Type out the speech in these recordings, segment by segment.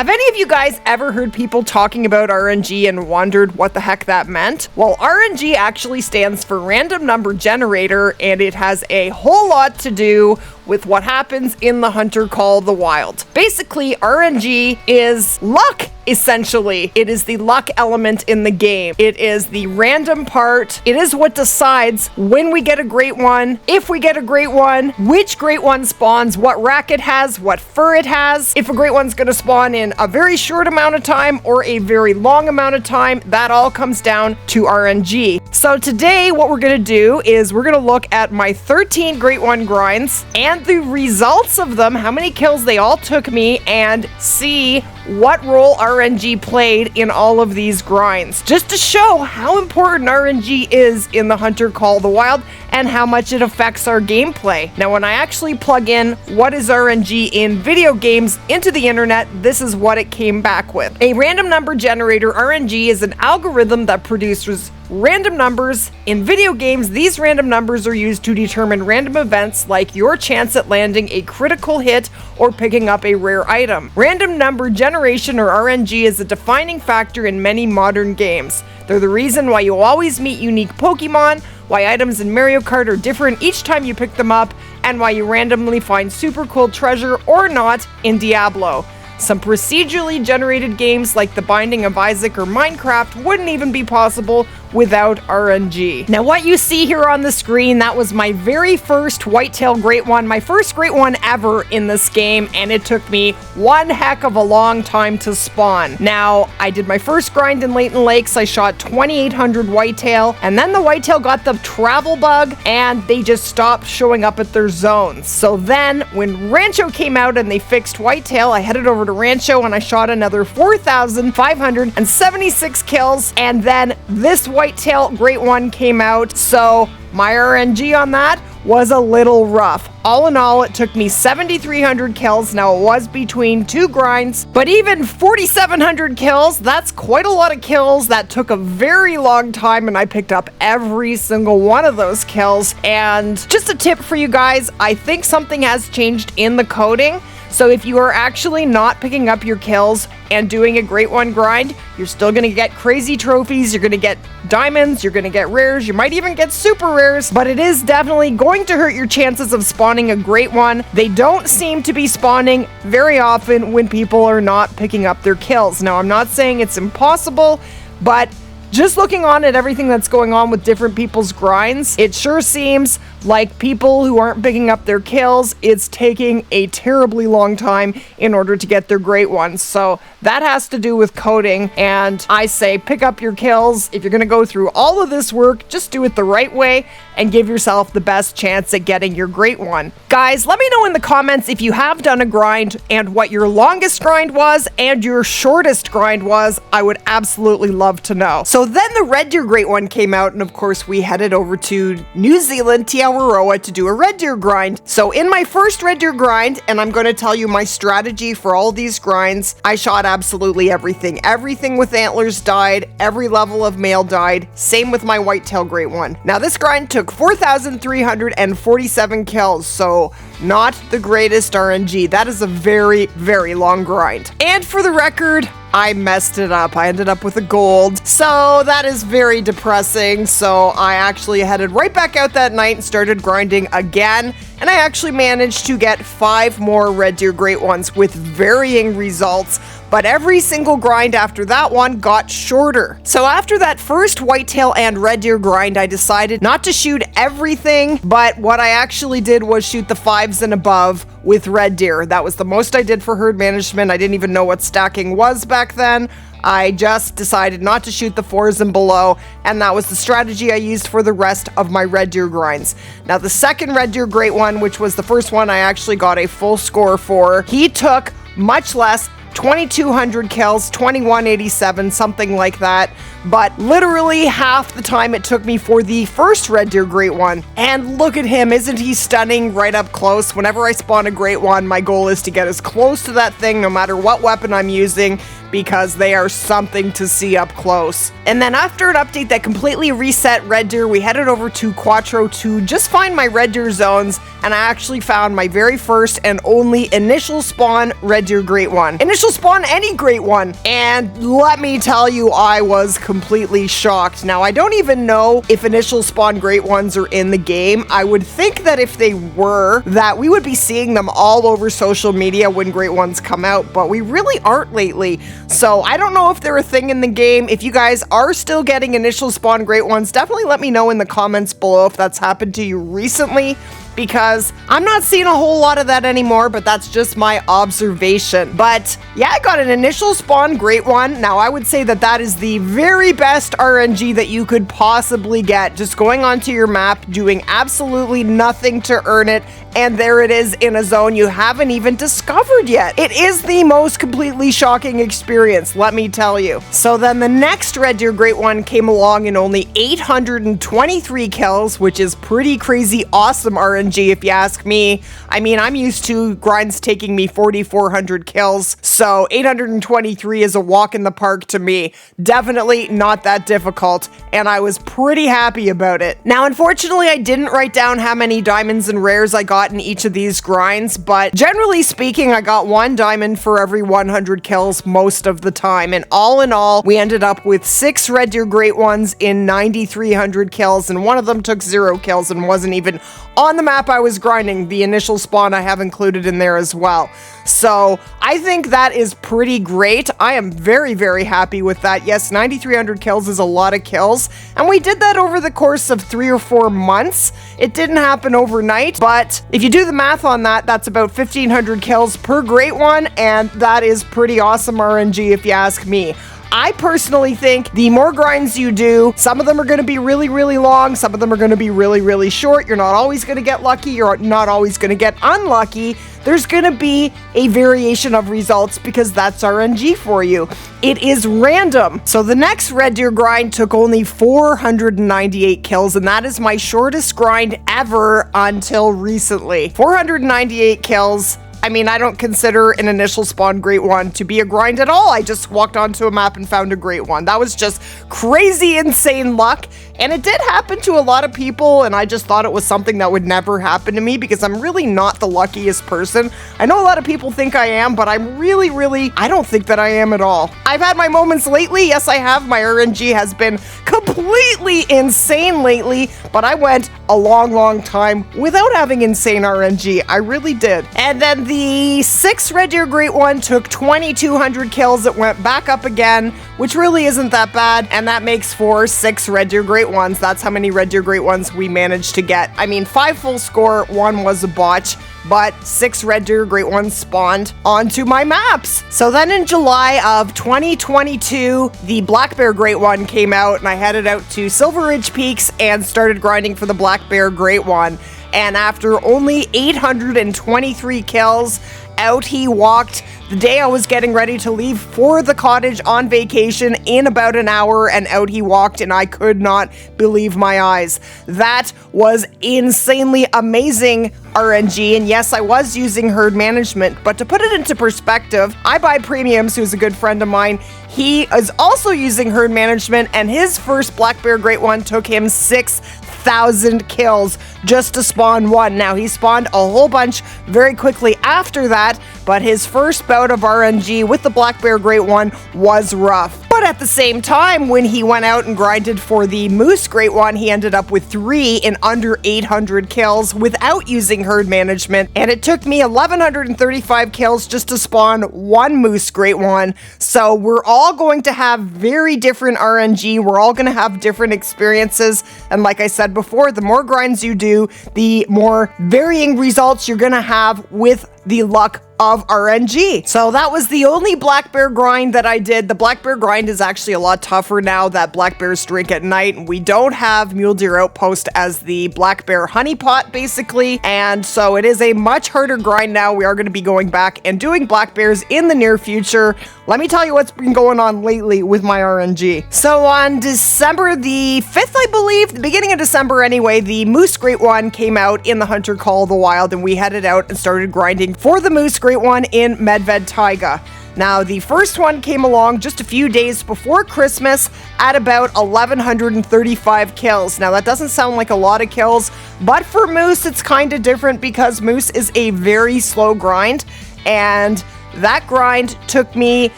Have any of you guys ever heard people talking about RNG and wondered what the heck that meant? Well, RNG actually stands for Random Number Generator, and it has a whole lot to do with what happens in the Hunter Call the Wild. Basically, RNG is luck, essentially. It is the luck element in the game. It is the random part. It is what decides when we get a great one, if we get a great one, which great one spawns, what rack it has, what fur it has, if a great one's gonna spawn in a very short amount of time or a very long amount of time. That all comes down to RNG. So today, what we're gonna do is we're gonna look at my 13 great one grinds and the results of them, how many kills they all took me, and see what role RNG played in all of these grinds, just to show how important RNG is in the Hunter Call the Wild and how much it affects our gameplay. Now, when I actually plug in what is RNG in video games into the internet, this is what it came back with. A random number generator, RNG, is an algorithm that produces random numbers. In video games, these random numbers are used to determine random events like your chance at landing a critical hit or picking up a rare item. Random number generation, or RNG, is a defining factor in many modern games. They're the reason why you always meet unique Pokemon, why items in Mario Kart are different each time you pick them up, and why you randomly find super cool treasure or not in Diablo. Some procedurally generated games like The Binding of Isaac or Minecraft wouldn't even be possible without RNG. Now, what you see here on the screen, that was my very first whitetail great one, my first great one ever in this game, and it took me one heck of a long time to spawn. Now, I did my first grind in Layton Lakes. I shot 2,800 whitetail, and then the whitetail got the travel bug, and they just stopped showing up at their zones. So then, when Rancho came out and they fixed whitetail, I headed over to Rancho and I shot another 4,576 kills, and then this whitetail great one came out, so my RNG on that was a little rough. All in all, it took me 7,300 kills. Now, it was between two grinds, but even 4,700 kills, that's quite a lot of kills. That took a very long time, and I picked up every single one of those kills. And just a tip for you guys, I think something has changed in the coding. So if you are actually not picking up your kills and doing a great one grind, you're still going to get crazy trophies, you're going to get diamonds, you're going to get rares, you might even get super rares, but it is definitely going to hurt your chances of spawning a great one. They don't seem to be spawning very often when people are not picking up their kills. Now, I'm not saying it's impossible, but just looking on at everything that's going on with different people's grinds, it sure seems like people who aren't picking up their kills, it's taking a terribly long time in order to get their great ones. So that has to do with coding, and I say pick up your kills. If you're going to go through all of this work, just do it the right way and give yourself the best chance at getting your great one. Guys, let me know in the comments if you have done a grind and what your longest grind was and your shortest grind was. I would absolutely love to know. So then the Red Deer great one came out, and of course we headed over to New Zealand, AWAROA, to do a Red Deer grind. So in my first Red Deer grind, and I'm going to tell you my strategy for all these grinds, I shot absolutely everything. Everything with antlers died, every level of male died, same with my whitetail great one. Now, this grind took 4,347 kills, so not the greatest RNG. That is a very, very long grind. And for the record, I messed it up. I ended up with a gold, so that is very depressing. So I actually headed right back out that night and started grinding again, and I actually managed to get 5 more Red Deer great ones with varying results, but every single grind after that one got shorter. So after that first whitetail and Red Deer grind, I decided not to shoot everything, but what I actually did was shoot the 5s and above with Red Deer. That was the most I did for herd management. I didn't even know what stacking was back then. I just decided not to shoot the 4s and below, and that was the strategy I used for the rest of my Red Deer grinds. Now, the second Red Deer great one, which was the first one I actually got a full score for, he took much less, 2,200 kills, 2,187, something like that, but literally half the time it took me for the first Red Deer great one. And look at him, isn't he stunning right up close? Whenever I spawn a great one, my goal is to get as close to that thing no matter what weapon I'm using, because they are something to see up close. And then after an update that completely reset Red Deer, we headed over to Quattro to just find my Red Deer zones, and I actually found my very first and only initial spawn Red Deer great one. Initial initial spawn any great one. And let me tell you, I was completely shocked. Now, I don't even know if initial spawn great ones are in the game. I would think that if they were, that we would be seeing them all over social media when great ones come out, but we really aren't lately. So I don't know if they're a thing in the game. If you guys are still getting initial spawn great ones, definitely let me know in the comments below if that's happened to you recently, because I'm not seeing a whole lot of that anymore, but that's just my observation. But yeah, I got an initial spawn great one. Now, I would say that that is the very best RNG that you could possibly get. Just going onto your map, doing absolutely nothing to earn it, and there it is in a zone you haven't even discovered yet. It is the most completely shocking experience, let me tell you. So then the next Red Deer Great One came along in only 823 kills, which is pretty crazy awesome RNG if you ask me. I mean, I'm used to grinds taking me 4,400 kills, so 823 is a walk in the park to me. Definitely not that difficult, and I was pretty happy about it. Now, unfortunately, I didn't write down how many diamonds and rares I got in each of these grinds, but generally speaking, I got 1 diamond for every 100 kills most of the time, and all in all, we ended up with 6 Red Deer Great Ones in 9,300 kills, and one of them took 0 kills and wasn't even on the map I was grinding. The initial spawn I have included in there as well. So I think that is pretty great. I am very, very happy with that. Yes, 9,300 kills is a lot of kills, and we did that over the course of 3 or 4 months. It didn't happen overnight, but if you do the math on that, that's about 1,500 kills per great one, and that is pretty awesome RNG if you ask me. I personally think the more grinds you do, some of them are going to be really, really long. Some of them are going to be really, really short. You're not always going to get lucky. You're not always going to get unlucky. There's going to be a variation of results because that's RNG for you. It is random. So the next Red Deer grind took only 498 kills, and that is my shortest grind ever until recently. 498 kills. I mean, I don't consider an initial spawn great one to be a grind at all. I just walked onto a map and found a great one. That was just crazy, insane luck. And it did happen to a lot of people, and I just thought it was something that would never happen to me because I'm really not the luckiest person. I know a lot of people think I am, but I'm really, I don't think that I am at all. I've had my moments lately. Yes, I have. My RNG has been completely insane lately, but I went a long time without having insane RNG. I really did. And then the 6th Red Deer Great One took 2,200 kills. It went back up again, which really isn't that bad, and that makes for 6 Red Deer Great Ones. That's how many Red Deer Great Ones we managed to get. I mean, 5 full score, 1 was a botch, but 6 Red Deer Great Ones spawned onto my maps. So then in July of 2022, the Black Bear Great One came out, and I headed out to Silver Ridge Peaks and started grinding for the Black Bear Great One. And after only 823 kills, out he walked the day I was getting ready to leave for the cottage on vacation in about an hour, and out he walked, and I could not believe my eyes. That was insanely amazing RNG, and yes, I was using herd management, but to put it into perspective, I buy Premiums, who's a good friend of mine. He is also using herd management, and his first Black Bear Great One took him 6,000 kills just to spawn one. Now, he spawned a whole bunch very quickly after that, but his first bout of RNG with the Black Bear Great One was rough. But at the same time, when he went out and grinded for the Moose Great One, he ended up with 3 in under 800 kills without using herd management, and it took me 1,135 kills just to spawn 1 Moose Great One. So we're all going to have very different RNG. We're all going to have different experiences, and like I said before, the more grinds you do, the more varying results you're going to have with the luck of RNG. So that was the only Black Bear grind that I did. The Black Bear grind is actually a lot tougher now that black bears drink at night. We don't have Mule Deer Outpost as the Black Bear honeypot, basically, and so it is a much harder grind now. We are going to be going back and doing black bears in the near future. Let me tell you what's been going on lately with my RNG. So on December the 5th, I believe, the beginning of December anyway, the Moose Great One came out in the Hunter Call of the Wild, and we headed out and started grinding for the Moose Great One in Medved Taiga. Now, the first one came along just a few days before Christmas at about 1,135 kills. Now, that doesn't sound like a lot of kills, but for Moose, it's kind of different because Moose is a very slow grind, and That grind took me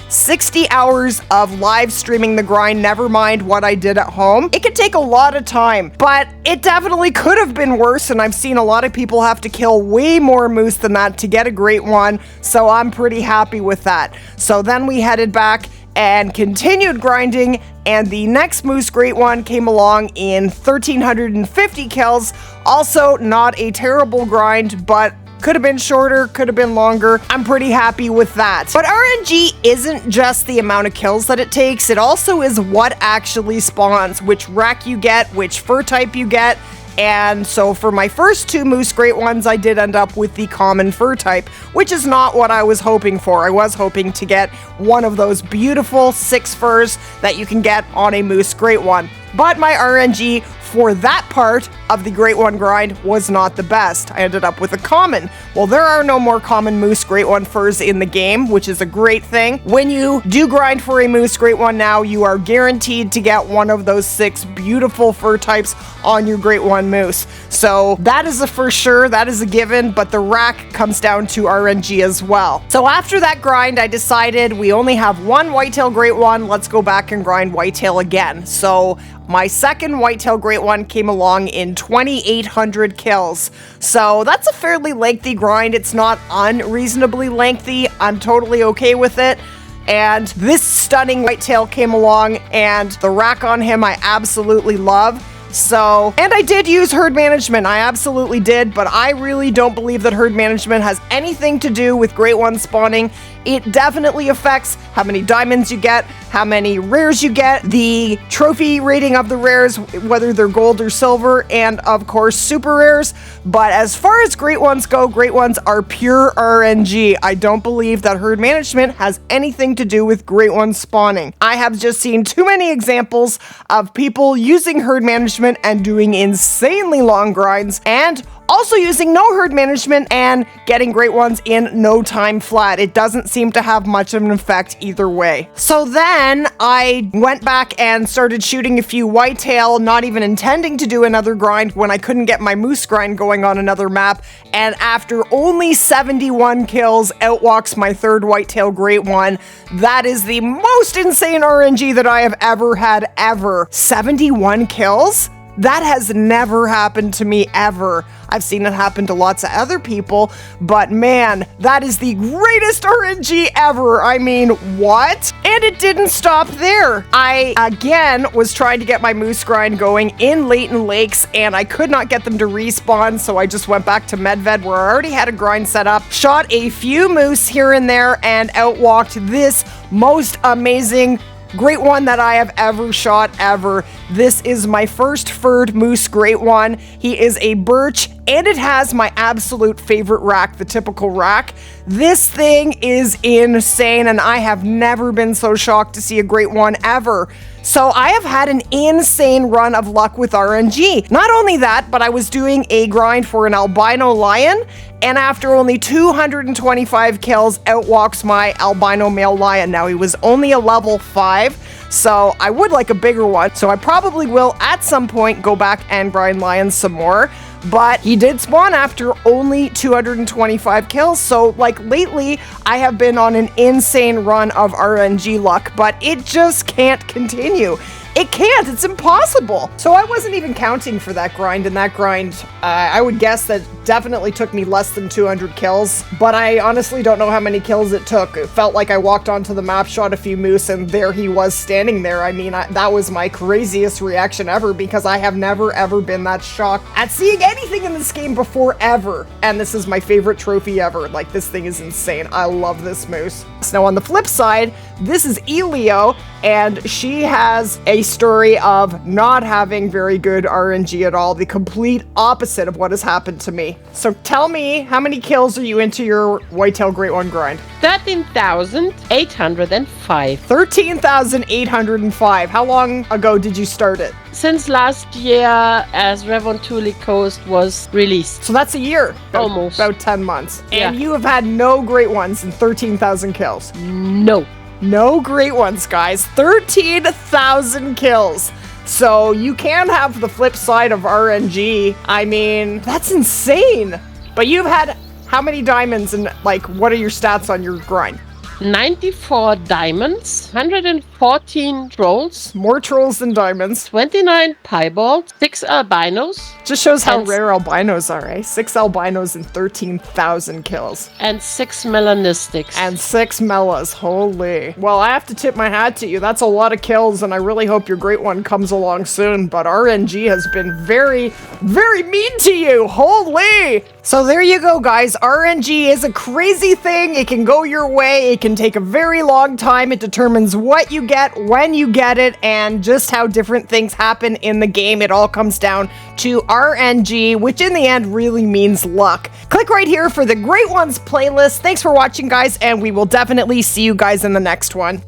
60 hours of live streaming the grind, never mind what I did at home. It could take a lot of time, but it definitely could have been worse, and I've seen a lot of people have to kill way more moose than that to get a great one, so I'm pretty happy with that. So then we headed back and continued grinding, and the next moose great one came along in 1,350 kills. Also not a terrible grind, but could have been shorter, could have been longer. I'm pretty happy with that. But RNG isn't just the amount of kills that it takes, it also is what actually spawns, which rack you get, which fur type you get. And so for my first 2 moose great ones, I did end up with the common fur type, which is not what I was hoping for. I was hoping to get one of those beautiful 6 furs that you can get on a moose great one. But my RNG for that part of the great one grind was not the best. I ended up with a common. Well, there are no more common moose great one furs in the game, which is a great thing. When you do grind for a moose great one now, you are guaranteed to get one of those 6 beautiful fur types on your great one moose. So that is a for sure, that is a given, but the rack comes down to RNG as well. So after that grind, I decided we only have one whitetail great one, let's go back and grind whitetail again. So my second whitetail great one came along in 2,800 kills. So that's a fairly lengthy grind. It's not unreasonably lengthy. I'm totally okay with it. And this stunning whitetail came along, and the rack on him I absolutely love. So, and I did use herd management, I absolutely did, but I really don't believe that herd management has anything to do with great one spawning. It definitely affects how many diamonds you get, how many rares you get, the trophy rating of the rares, whether they're gold or silver, and of course super rares. But as far as great ones go, great ones are pure RNG. I don't believe that herd management has anything to do with great one spawning. I have just seen too many examples of people using herd management and doing insanely long grinds, and also using no herd management and getting great ones in no time flat. It doesn't seem to have much of an effect either way. So then I went back and started shooting a few whitetail, not even intending to do another grind when I couldn't get my moose grind going on another map. And after only 71 kills, outwalks my third whitetail great one. That is the most insane RNG that I have ever had ever. 71 kills? That has never happened to me ever. I've seen it happen to lots of other people, but man, that is the greatest RNG ever. I mean, what? And it didn't stop there. I, again, was trying to get my moose grind going in Layton Lakes, and I could not get them to respawn, so I just went back to Medved, where I already had a grind set up, shot a few moose here and there, and outwalked this most amazing great one that I have ever shot ever. This is my first furred moose great one. He is a birch, and it has my absolute favorite rack, the typical rack. This thing is insane, and I have never been so shocked to see a great one ever. So I have had an insane run of luck with RNG. Not only that, but I was doing a grind for an albino lion, and after only 225 kills, outwalks my albino male lion. Now, he was only a level 5, so I would like a bigger one. So I probably will at some point go back and grind lions some more. But he did spawn after only 225 kills, so like lately I have been on an insane run of RNG luck, but it just can't continue. It can't, it's impossible. So I wasn't even counting for that grind, and that grind, I would guess that definitely took me less than 200 kills, but I honestly don't know how many kills it took. It felt like I walked onto the map, shot a few moose, and there he was standing there. I mean, that was my craziest reaction ever, because I have never ever been that shocked at seeing anything in this game before, ever. And this is my favorite trophy ever. Like, this thing is insane. I love this moose. Now on the flip side, this is Eleo, and she has a story of not having very good RNG at all, the complete opposite of what has happened to me. So tell me, how many kills are you into your whitetail great one grind? 13,805. 13,805. How long ago did you start it? Since last year, as Revontuli Coast was released. So that's a year. Almost. About 10 months. Yeah. And you have had no great ones and 13,000 kills. No. No great ones, guys. 13,000 kills. So you can have the flip side of RNG. I mean, that's insane. But you've had How many diamonds and like what are your stats on your grind? 94 diamonds, 114 trolls, More trolls than diamonds. 29 piebalds, 6 albinos. Just shows how And- rare albinos are, eh? 6 albinos and 13,000 kills. And 6 melanistics. And 6 mellas, holy. Well, I have to tip my hat to you. That's a lot of kills, and I really hope your great one comes along soon. But RNG has been very, very mean to you, holy. So there you go, guys. RNG is a crazy thing. It can go your way. It can take a very long time. It determines what you get, when you get it, and just how different things happen in the game. It all comes down to RNG, which in the end really means luck. Click right here for the Great Ones playlist. Thanks for watching, guys, and we will definitely see you guys in the next one.